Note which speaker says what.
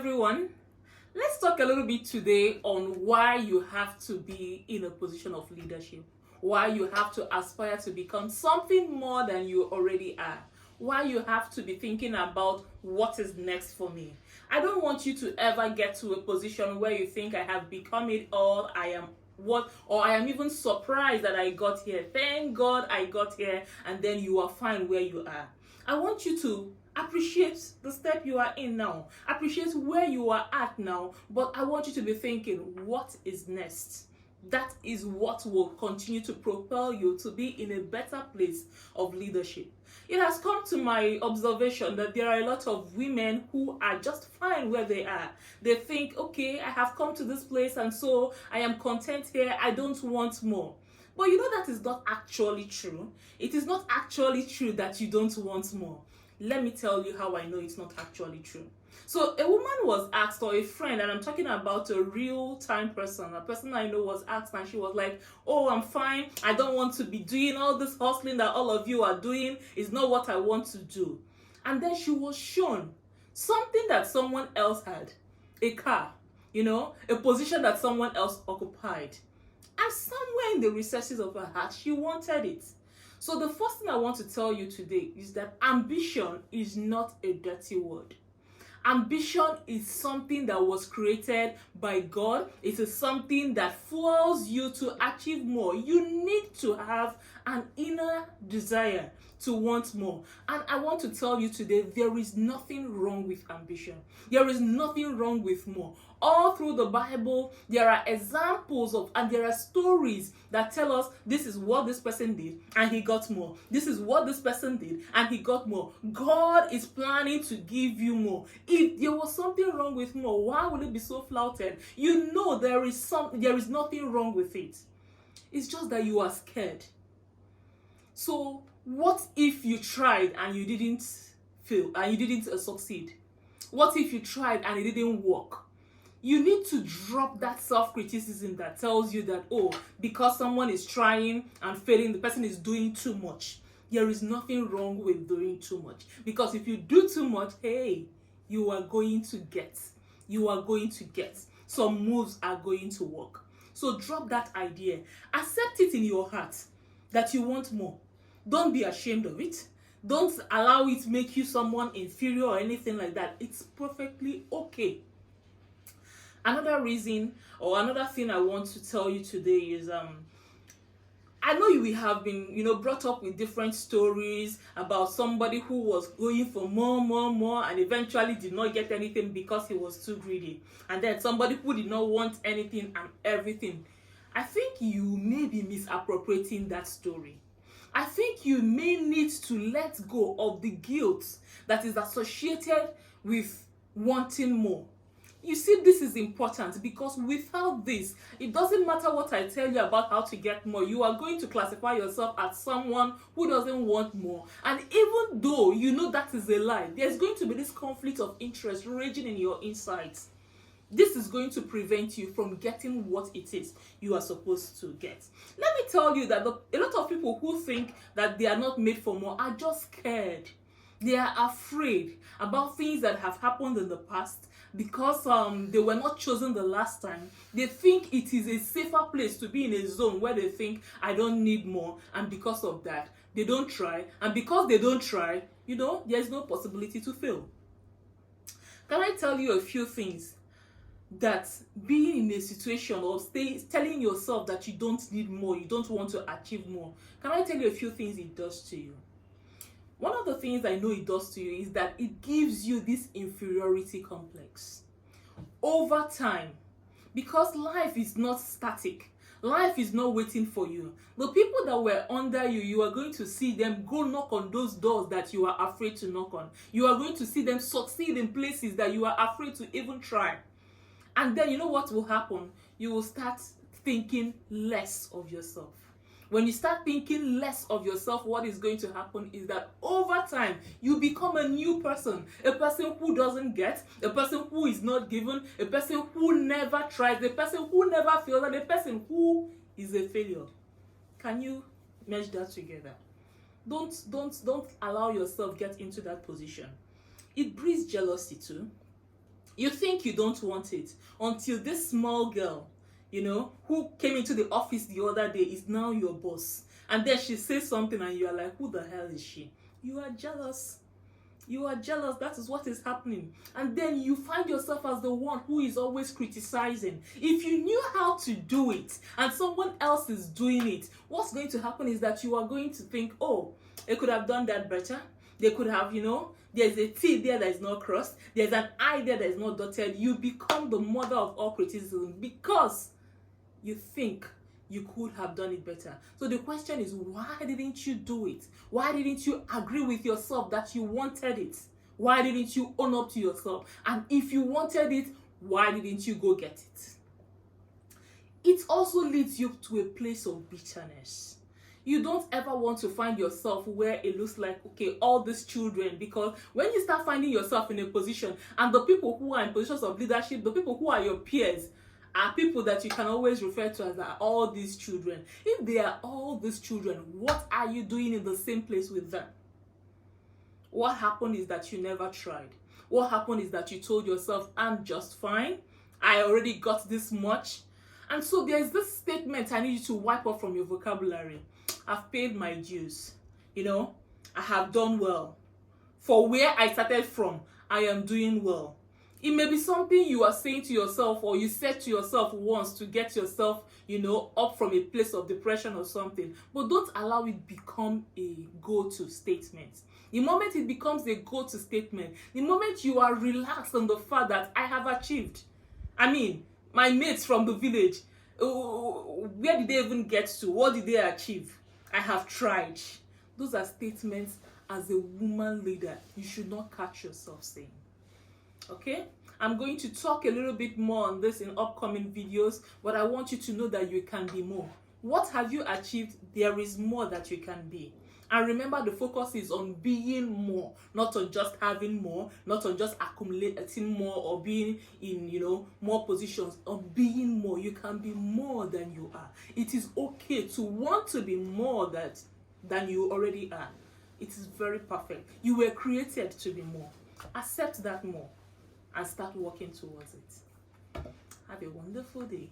Speaker 1: everyone. Let's talk a little bit today on why you have to be in a position of leadership, why you have to aspire to become something more than you already are, why you have to be thinking about what is next for me. I don't want you to ever get to a position where you think I have become it all, I am or I am even surprised that I got here. Thank God I got here, and then you are fine where you are. I want you to appreciate the step you are in now, appreciate where you are at now, but I want you to be thinking, what is next? That is what will continue to propel you to be in a better place of leadership. It has come to my observation that there are a lot of women who are just fine where they are. They think, okay, I have come to this place and so I am content here, I don't want more. But you know that is not actually true. It is not actually true that you don't want more. Let me tell you how I know it's not actually true. So a woman was asked, or a friend, and I'm talking about a real-time person, a person I know was asked, and she was like, oh, I'm fine, I don't want to be doing all this hustling that all of you are doing. It's not what I want to do. And then she was shown something that someone else had, a car, a position that someone else occupied. And somewhere in the recesses of her heart, she wanted it. So the first thing I want to tell you today is that ambition is not a dirty word. Ambition is something that was created by God. It is something that fuels you to achieve more. You need to have an inner desire to want more. And I want to tell you today, there is nothing wrong with ambition. There is nothing wrong with more. All through the Bible, there are examples of, and there are stories that tell us this is what this person did and he got more. This is what this person did and he got more. God is planning to give you more. If there was something wrong with more, why would it be so flouted? You know there is nothing wrong with it. It's just that you are scared. So what if you tried and you didn't fail and you didn't succeed? What if you tried and it didn't work? You need to drop that self-criticism that tells you that, oh, because someone is trying and failing, the person is doing too much. There is nothing wrong with doing too much. Because if you do too much, hey, you are going to get. Some moves are going to work. So drop that idea. Accept it in your heart that you want more. Don't be ashamed of it. Don't allow it make you someone inferior or anything like that. It's perfectly okay. Another reason or another thing I want to tell you today is I know we have been brought up with different stories about somebody who was going for more and eventually did not get anything because he was too greedy, and then somebody who did not want anything and everything. I think you may be misappropriating that story. I think you may need to let go of the guilt that is associated with wanting more. You see, this is important because without this, it doesn't matter what I tell you about how to get more. You are going to classify yourself as someone who doesn't want more. And even though you know that is a lie, there's going to be this conflict of interest raging in your insides. This is going to prevent you from getting what it is you are supposed to get. Let me tell you that a lot of people who think that they are not made for more are just scared. They are afraid about things that have happened in the past because they were not chosen the last time. They think it is a safer place to be in a zone where they think, I don't need more, and because of that, they don't try. And because they don't try, there's no possibility to fail. Can I tell you a few things that being in a situation or telling yourself that you don't need more, you don't want to achieve more? Can I tell you a few things it does to you? One of the things I know it does to you is that it gives you this inferiority complex over time, because life is not static. Life is not waiting for you. The people that were under you, you are going to see them go knock on those doors that you are afraid to knock on. You are going to see them succeed in places that you are afraid to even try. And then you know what will happen? You will start thinking less of yourself. When you start thinking less of yourself, what is going to happen is that over time, you become a new person. A person who doesn't get, a person who is not given, a person who never tries, a person who never fails, and a person who is a failure. Can you mesh that together? Don't allow yourself get into that position. It breeds jealousy too. You think you don't want it until this small girl, who came into the office the other day is now your boss. And then she says something and you are like, who the hell is she? You are jealous. You are jealous. That is what is happening. And then you find yourself as the one who is always criticizing. If you knew how to do it and someone else is doing it, what's going to happen is that you are going to think, oh, they could have done that better. They could have, there's a T there that is not crossed. There's an I there that is not dotted. You become the mother of all criticism because you think you could have done it better. So the question is, why didn't you do it? Why didn't you agree with yourself that you wanted it? Why didn't you own up to yourself? And if you wanted it, why didn't you go get it? It also leads you to a place of bitterness. You don't ever want to find yourself where it looks like, okay, all these children, because when you start finding yourself in a position and the people who are in positions of leadership, the people who are your peers, are people that you can always refer to as all these children. If they are all these children, what are you doing in the same place with them? What happened is that you never tried. What happened is that you told yourself, I'm just fine. I already got this much. And so there's this statement I need you to wipe off from your vocabulary. I've paid my dues. I have done well. For where I started from, I am doing well. It may be something you are saying to yourself or you said to yourself once to get yourself, up from a place of depression or something. But don't allow it become a go-to statement. The moment it becomes a go-to statement, the moment you are relaxed on the fact that I have achieved. My mates from the village, where did they even get to? What did they achieve? I have tried. Those are statements as a woman leader you should not catch yourself saying. Okay, I'm going to talk a little bit more on this in upcoming videos, but I want you to know that you can be more. What have you achieved? There is more that you can be. And remember, the focus is on being more, not on just having more, not on just accumulating more or being in, more positions. On being more, you can be more than you are. It is okay to want to be more than you already are. It is very perfect. You were created to be more. Accept that more and start working towards it. Have a wonderful day.